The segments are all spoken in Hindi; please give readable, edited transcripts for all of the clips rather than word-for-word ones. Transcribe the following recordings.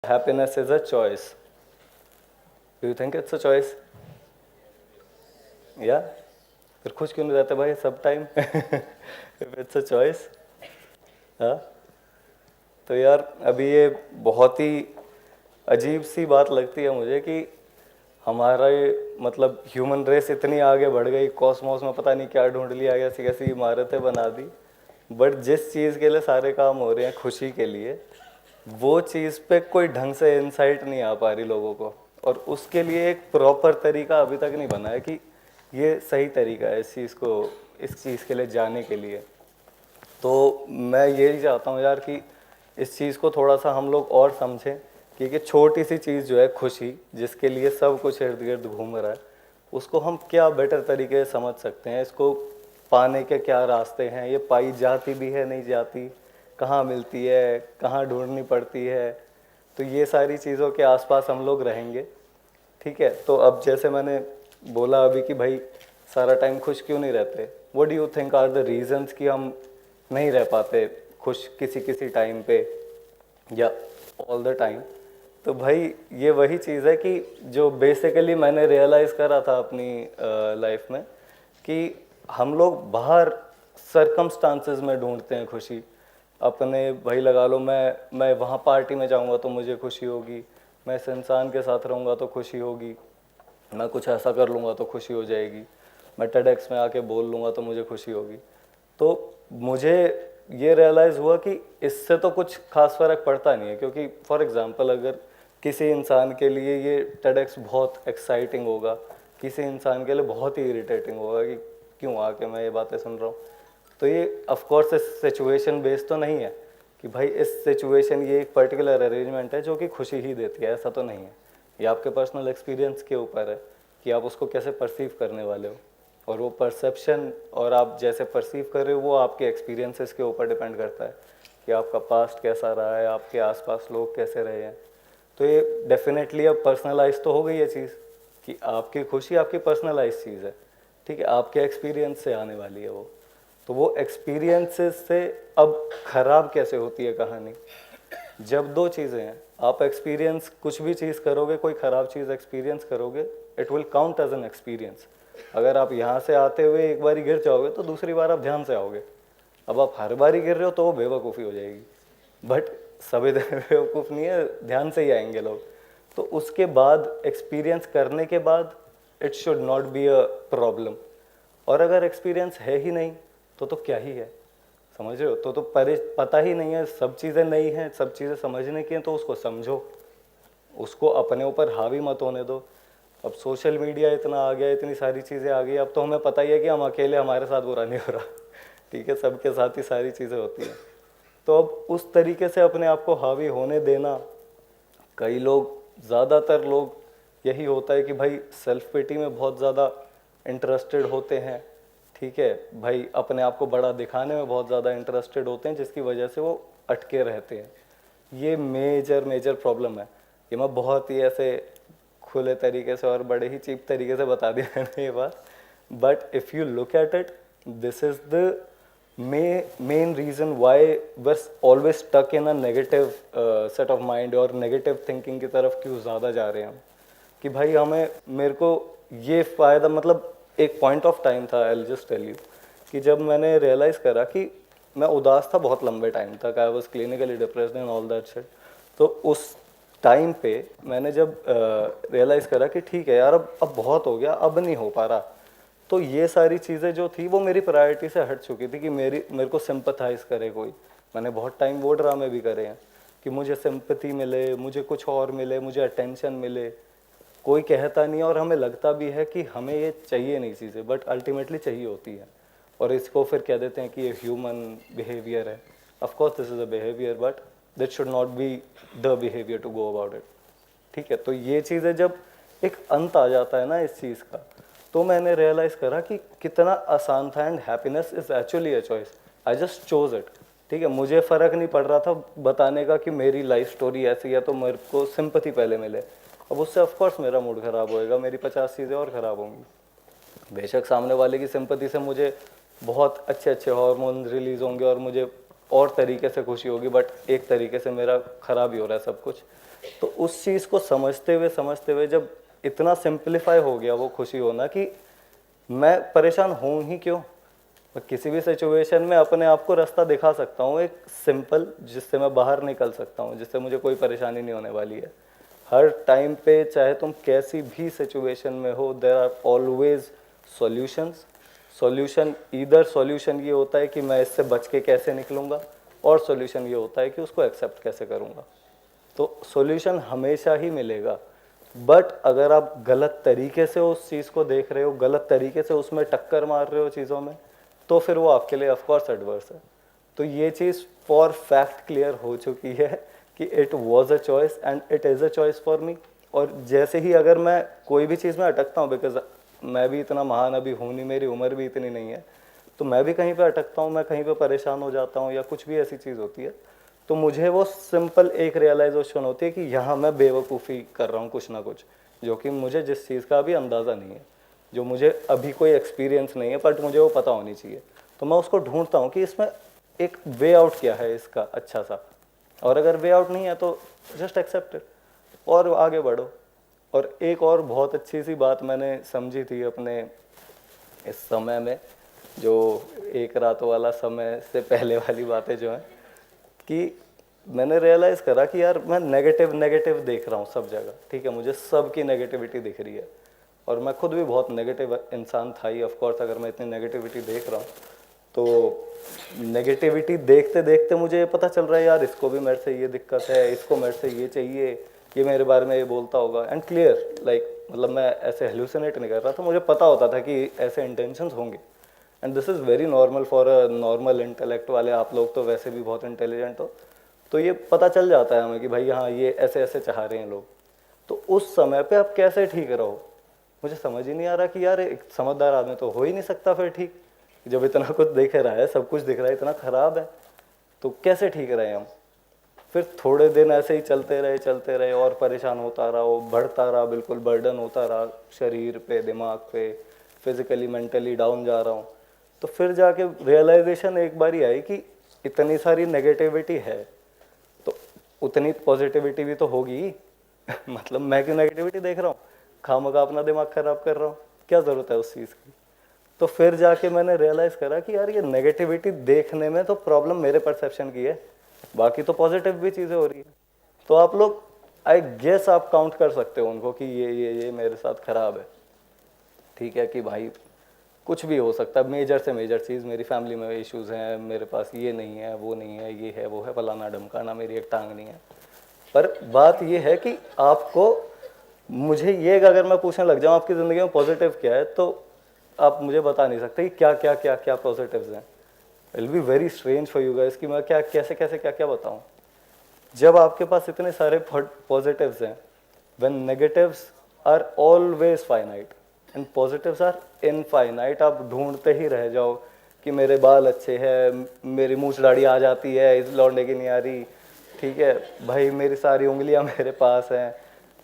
Happiness is a choice. Do you think it's a choice? Yeah? फिर खुश क्यों नहीं रहते भाई सब time? If it's a choice. हाँ? तो यार अभी ये बहुत ही अजीब सी बात लगती है मुझे कि हमारा ये मतलब ह्यूमन रेस इतनी आगे बढ़ गई, कॉस्मोस में पता नहीं क्या ढूंढ लिया गया, ऐसी कैसी इमारतें बना दी, बट जिस चीज़ के लिए सारे काम हो रहे हैं खुशी के लिए, वो चीज़ पे कोई ढंग से इंसाइट नहीं आ पा रही लोगों को, और उसके लिए एक प्रॉपर तरीका अभी तक नहीं बना है कि ये सही तरीका है इस चीज़ को, इस चीज़ के लिए जाने के लिए। तो मैं यही चाहता हूँ यार कि इस चीज़ को थोड़ा सा हम लोग और समझें कि एक छोटी सी चीज़ जो है खुशी, जिसके लिए सब कुछ इर्द गिर्द घूम रहा है, उसको हम क्या बेटर तरीके से समझ सकते हैं, इसको पाने के क्या रास्ते हैं, ये पाई जाती भी है नहीं जाती, कहाँ मिलती है, कहाँ ढूंढनी पड़ती है। तो ये सारी चीज़ों के आसपास हम लोग रहेंगे। ठीक है, तो अब जैसे मैंने बोला अभी कि भाई सारा टाइम खुश क्यों नहीं रहते, what do you think are the reasons कि हम नहीं रह पाते खुश किसी किसी टाइम पे या ऑल द टाइम? तो भाई ये वही चीज़ है कि जो बेसिकली मैंने रियलाइज़ करा था अपनी लाइफ में कि हम लोग बाहर सरकमस्टांसेस में ढूंढते हैं खुशी अपने। भाई लगा लो मैं वहाँ पार्टी में जाऊँगा तो मुझे खुशी होगी, मैं इस इंसान के साथ रहूँगा तो खुशी होगी, मैं कुछ ऐसा कर लूँगा तो खुशी हो जाएगी, मैं टेडेक्स में आके बोल लूँगा तो मुझे खुशी होगी। तो मुझे ये रियलाइज़ हुआ कि इससे तो कुछ खास फ़र्क पड़ता नहीं है, क्योंकि फॉर एग्ज़ाम्पल अगर किसी इंसान के लिए ये टेडेक्स बहुत एक्साइटिंग होगा, किसी इंसान के लिए बहुत ही इरिटेटिंग होगा कि क्यों आके मैं ये बातें सुन रहा हूँ, तो ये ऑफ कोर्स इस सिचुएशन बेस्ड तो नहीं है कि भाई इस सिचुएशन ये एक पर्टिकुलर अरेंजमेंट है जो कि खुशी ही देती है, ऐसा तो नहीं है। ये आपके पर्सनल एक्सपीरियंस के ऊपर है कि आप उसको कैसे परसीव करने वाले हो, और वो परसेप्शन और आप जैसे परसीव कर रहे हो वो आपके एक्सपीरियंसेस के ऊपर डिपेंड करता है कि आपका पास्ट कैसा रहा है, आपके आसपास लोग कैसे रहे हैं। तो ये डेफिनेटली अब पर्सनलाइज तो हो गई है चीज़ कि आपकी खुशी आपकी पर्सनलाइज चीज़ है। ठीक है, आपके एक्सपीरियंस से आने वाली है वो। तो वो एक्सपीरियंसेस से अब ख़राब कैसे होती है कहानी, जब दो चीज़ें हैं, आप एक्सपीरियंस कुछ भी चीज़ करोगे, कोई ख़राब चीज़ एक्सपीरियंस करोगे, it will count as an experience. अगर आप यहाँ से आते हुए एक बार गिर जाओगे तो दूसरी बार आप ध्यान से आओगे। अब आप हर बार ही गिर रहे हो तो वो बेवकूफ़ी हो जाएगी, बट सभी बेवकूफ़ नहीं है, ध्यान से ही आएंगे लोग। तो उसके बाद एक्सपीरियंस करने के बाद it should not be a problem. और अगर एक्सपीरियंस है ही नहीं तो क्या ही है, समझ रहे हो? तो पता ही नहीं है, सब चीज़ें नई हैं, सब चीज़ें समझने की हैं, तो उसको समझो, उसको अपने ऊपर हावी मत होने दो। अब सोशल मीडिया इतना आ गया, इतनी सारी चीज़ें आ गई, अब तो हमें पता ही है कि हम अकेले, हमारे साथ बुरा नहीं हो रहा। ठीक है, सबके साथ ही सारी चीज़ें होती हैं। तो अब उस तरीके से अपने आप को हावी होने देना, कई लोग, ज़्यादातर लोग यही होता है कि भाई सेल्फ पिटी में बहुत ज़्यादा इंटरेस्टेड होते हैं। ठीक है भाई, अपने आप को बड़ा दिखाने में बहुत ज़्यादा इंटरेस्टेड होते हैं, जिसकी वजह से वो अटके रहते हैं। ये मेजर प्रॉब्लम है। ये मैं बहुत ही ऐसे खुले तरीके से और बड़े ही चीप तरीके से बता दिया मैंने ये बात, but if you look at it, this is the main reason why we're always stuck in a negative set of mind, और नेगेटिव थिंकिंग की तरफ क्यों ज़्यादा जा रहे हैं हम, कि भाई हमें, मेरे को ये फ़ायदा, मतलब एक पॉइंट ऑफ टाइम था, I will just tell you, कि जब मैंने रियलाइज़ करा कि मैं उदास था बहुत लंबे टाइम तक, I was clinically depressed and all that shit. तो उस टाइम पे मैंने जब रियलाइज़ करा कि ठीक है यार, अब बहुत हो गया, अब नहीं हो पा रहा, तो ये सारी चीज़ें जो थी वो मेरी प्रायोरिटी से हट चुकी थी कि मेरे को सिंपथाइज़ करे कोई। मैंने बहुत टाइम वो ड्रामे भी करे हैं कि मुझे सिंपथी मिले, मुझे कुछ और मिले, मुझे अटेंशन मिले। कोई कहता नहीं है और हमें लगता भी है कि हमें ये चाहिए नहीं चीज़ें, बट अल्टीमेटली चाहिए होती है, और इसको फिर कह देते हैं कि ये ह्यूमन बिहेवियर है। Of course this is a behaviour, but that should not be the behaviour to go about it. ठीक है, तो ये चीज़ें जब एक अंत आ जाता है ना इस चीज़ का, तो मैंने रियलाइज़ करा कि कितना आसान था, and happiness is actually a choice, I just chose it. ठीक है, मुझे फ़र्क नहीं पड़ रहा था बताने का कि मेरी लाइफ स्टोरी ऐसी है तो मेरे को सिंपथी पहले मिले। अब उससे ऑफकोर्स मेरा मूड ख़राब होएगा, मेरी 50 चीज़ें और ख़राब होंगी। बेशक सामने वाले की सिंपथी से मुझे बहुत अच्छे अच्छे हार्मोन रिलीज़ होंगे और मुझे और तरीके से खुशी होगी, बट एक तरीके से मेरा खराब ही हो रहा है सब कुछ। तो उस चीज़ को समझते हुए जब इतना सिंप्लीफाई हो गया वो खुशी होना कि मैं परेशान हूँ ही क्यों, मैं किसी भी सिचुएशन में अपने आप को रास्ता दिखा सकता हूँ एक सिंपल, जिससे मैं बाहर निकल सकता हूँ, जिससे मुझे कोई परेशानी नहीं होने वाली है। हर टाइम पे चाहे तुम कैसी भी सिचुएशन में हो, there are always solutions. Solution ये होता है कि मैं इससे बच के कैसे निकलूँगा, और सॉल्यूशन ये होता है कि उसको एक्सेप्ट कैसे करूँगा। तो सॉल्यूशन हमेशा ही मिलेगा, बट अगर आप गलत तरीके से उस चीज़ को देख रहे हो, गलत तरीके से उसमें टक्कर मार रहे हो चीज़ों में, तो फिर वो आपके लिए ऑफकोर्स एडवर्स है। तो ये चीज़ फॉर फैक्ट क्लियर हो चुकी है कि it was a choice and it is a choice for me. और जैसे ही अगर मैं कोई भी चीज़ में अटकता हूँ, बिकॉज मैं भी इतना महान अभी हूँ नहीं, मेरी उम्र भी इतनी नहीं है, तो मैं भी कहीं पे अटकता हूँ, मैं कहीं पे परेशान हो जाता हूँ या कुछ भी ऐसी चीज़ होती है, तो मुझे वो सिंपल एक रियलाइजेशन होती है कि यहाँ मैं बेवकूफ़ी कर रहा हूँ कुछ ना कुछ, जो कि मुझे जिस चीज़ का अभी अंदाज़ा नहीं है, जो मुझे अभी कोई एक्सपीरियंस नहीं है, बट मुझे वो पता होनी चाहिए। तो मैं उसको ढूंढता हूँ कि इसमें एक वे आउट क्या है इसका अच्छा सा, और अगर वे आउट नहीं है तो जस्ट एक्सेप्ट इट और आगे बढ़ो। और एक और बहुत अच्छी सी बात मैंने समझी थी अपने इस समय में, जो एक रात वाला समय से पहले वाली बातें जो हैं, कि मैंने रियलाइज़ करा कि यार मैं नेगेटिव देख रहा हूँ सब जगह, ठीक है, मुझे सबकी नेगेटिविटी दिख रही है, और मैं खुद भी बहुत नेगेटिव इंसान था ही। ऑफ कोर्स अगर मैं इतनी नेगेटिविटी देख रहा हूँ, तो नेगेटिविटी देखते देखते मुझे ये पता चल रहा है यार इसको भी मेरे से ये दिक्कत है, इसको मेरे से ये चाहिए, ये मेरे बारे में ये बोलता होगा, एंड क्लियर लाइक मतलब मैं ऐसे हेलुसिनेट नहीं कर रहा था, मुझे पता होता था कि ऐसे इंटेंशंस होंगे। And this is very normal for a normal intellect वाले, आप लोग तो वैसे भी बहुत इंटेलिजेंट हो, तो ये पता चल जाता है हमें कि भाई हाँ ये ऐसे ऐसे चाह रहे हैं लोग। तो उस समय पे आप कैसे ठीक रहो, मुझे समझ ही नहीं आ रहा कि यार एक समझदार आदमी तो हो ही नहीं सकता फिर ठीक, जब इतना कुछ दिख रहा है, सब कुछ दिख रहा है, इतना ख़राब है, तो कैसे ठीक रहे हम। फिर थोड़े दिन ऐसे ही चलते रहे और परेशान होता रहा, वो बढ़ता रहा, बिल्कुल बर्डन होता रहा शरीर पे, दिमाग पे, फिजिकली मेंटली डाउन जा रहा हूँ। तो फिर जाके रियलाइजेशन एक बारी आई कि इतनी सारी नेगेटिविटी है तो उतनी पॉजिटिविटी भी तो होगी मतलब मैं क्यों नेगेटिविटी देख रहा हूँ, खामखा अपना दिमाग खराब कर रहा हूँ, क्या ज़रूरत है उस चीज़ की। तो फिर जाके मैंने रियलाइज़ करा कि यार ये नेगेटिविटी देखने में तो प्रॉब्लम मेरे परसेप्शन की है, बाकी तो पॉजिटिव भी चीज़ें हो रही है। तो आप लोग आई गेस आप काउंट कर सकते हो उनको कि ये मेरे साथ ख़राब है, ठीक है, कि भाई कुछ भी हो सकता है, मेजर से मेजर चीज़, मेरी फैमिली में इश्यूज़ हैं, मेरे पास ये नहीं है, वो नहीं है, ये है, वो है, फलाना ढमकाना, मेरी एक टांग नहीं है। पर बात ये है कि आपको, मुझे ये अगर मैं पूछने लग जाऊँ आपकी ज़िंदगी में पॉजिटिव क्या है, तो आप मुझे बता नहीं सकते कि क्या पॉजिटिव्स हैं। Will be very strange for you guys कि मैं कैसे क्या बताऊँ जब आपके पास इतने सारे पॉजिटिव्स हैं, when negatives are always finite and positives are infinite. आप ढूंढते ही रह जाओ कि मेरे बाल अच्छे हैं, मेरी मूछ दाढ़ी आ जाती है, इस लौंडे की नहीं आ रही, ठीक है भाई, मेरी सारी उंगलियां मेरे पास हैं,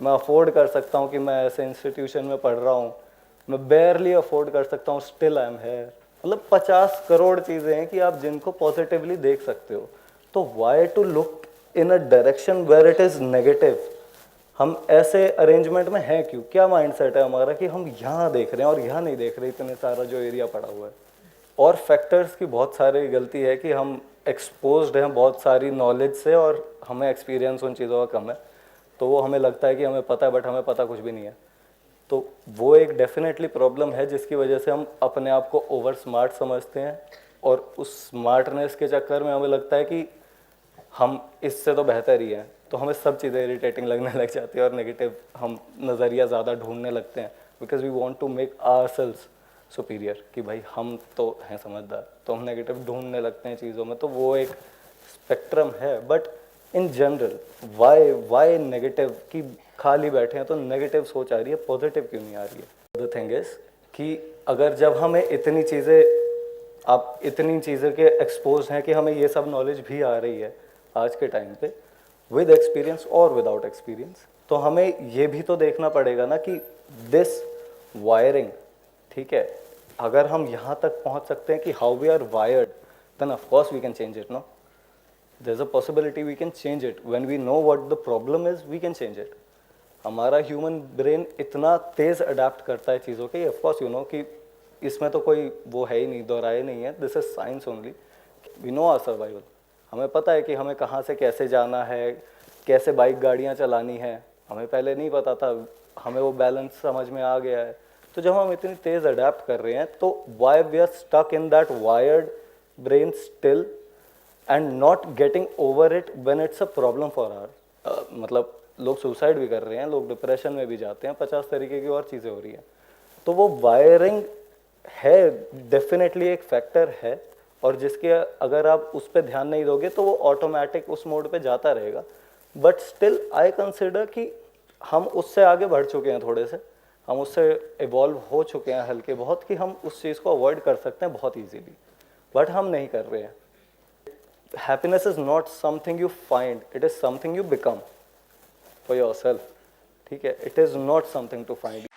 मैं अफोर्ड कर सकता हूँ कि मैं ऐसे इंस्टीट्यूशन में पढ़ रहा हूँ, मैं बेयरली अफोर्ड कर सकता हूँ, स्टिल आई एम हेयर। मतलब 50 करोड़ चीज़ें हैं कि आप जिनको पॉजिटिवली देख सकते हो। तो why to look in a direction where it is negative. हम ऐसे अरेंजमेंट में हैं क्यों, क्या माइंडसेट है हमारा कि हम यहाँ देख रहे हैं और यहाँ नहीं देख रहे, इतने सारा जो एरिया पड़ा हुआ है। और फैक्टर्स की बहुत सारी गलती है कि हम एक्सपोज्ड हैं बहुत सारी नॉलेज से और हमें एक्सपीरियंस उन चीज़ों का कम है, तो वो हमें लगता है कि हमें पता है, बट हमें पता कुछ भी नहीं है। तो वो एक डेफिनेटली प्रॉब्लम है जिसकी वजह से हम अपने आप को ओवर स्मार्ट समझते हैं, और उस स्मार्टनेस के चक्कर में हमें लगता है कि हम इससे तो बेहतर ही हैं, तो हमें सब चीज़ें इरिटेटिंग लगने लग जाती है और नेगेटिव हम नज़रिया ज़्यादा ढूंढने लगते हैं, because we want to make ourselves superior, कि भाई हम तो हैं समझदार, तो हम नेगेटिव ढूंढने लगते हैं चीज़ों में। तो वो एक स्पेक्ट्रम है, but in general why negative की खाली बैठे हैं तो नेगेटिव सोच आ रही है, पॉजिटिव क्यों नहीं आ रही है। द थिंग इज कि अगर जब हमें इतनी चीज़ें, आप इतनी चीज़ें के एक्सपोज हैं कि हमें ये सब नॉलेज भी आ रही है आज के टाइम पे, विद एक्सपीरियंस और विदाउट एक्सपीरियंस, तो हमें ये भी तो देखना पड़ेगा ना कि दिस वायरिंग, ठीक है, अगर हम यहाँ तक पहुँच सकते हैं कि how we are wired, then of course we can change it, no. there's a possibility we can change it. When we know what the problem is, we can change it. हमारा ह्यूमन ब्रेन इतना तेज अडेप्ट करता है चीज़ों के, ऑफ कोर्स यू नो कि इसमें तो कोई वो है ही नहीं, दोहराए नहीं है, this is science only. We know our survival. हमें पता है कि हमें कहाँ से कैसे जाना है, कैसे बाइक गाड़ियाँ चलानी है. हमें पहले नहीं पता था, हमें वो बैलेंस समझ में आ गया है. तो जब हम इतनी तेज अडेप्ट कर रहे हैं, तो why we are stuck in that wired brain still and not getting over it when it's a problem for our. मतलब लोग सुसाइड भी कर रहे हैं, लोग डिप्रेशन में भी जाते हैं, 50 तरीके की और चीज़ें हो रही हैं. तो वो वायरिंग है, डेफिनेटली एक फैक्टर है, और जिसके अगर आप उस पर ध्यान नहीं दोगे तो वो ऑटोमेटिक उस मोड पे जाता रहेगा. बट स्टिल आई कंसिडर कि हम उससे आगे बढ़ चुके हैं, थोड़े से हम उससे इवॉल्व हो चुके हैं हल्के बहुत, कि हम उस चीज़ को अवॉइड कर सकते हैं बहुत ईजीली, बट हम नहीं कर रहे हैं. Happiness is not something you find, it is something you become for your self. ठीक है, it is not something to find.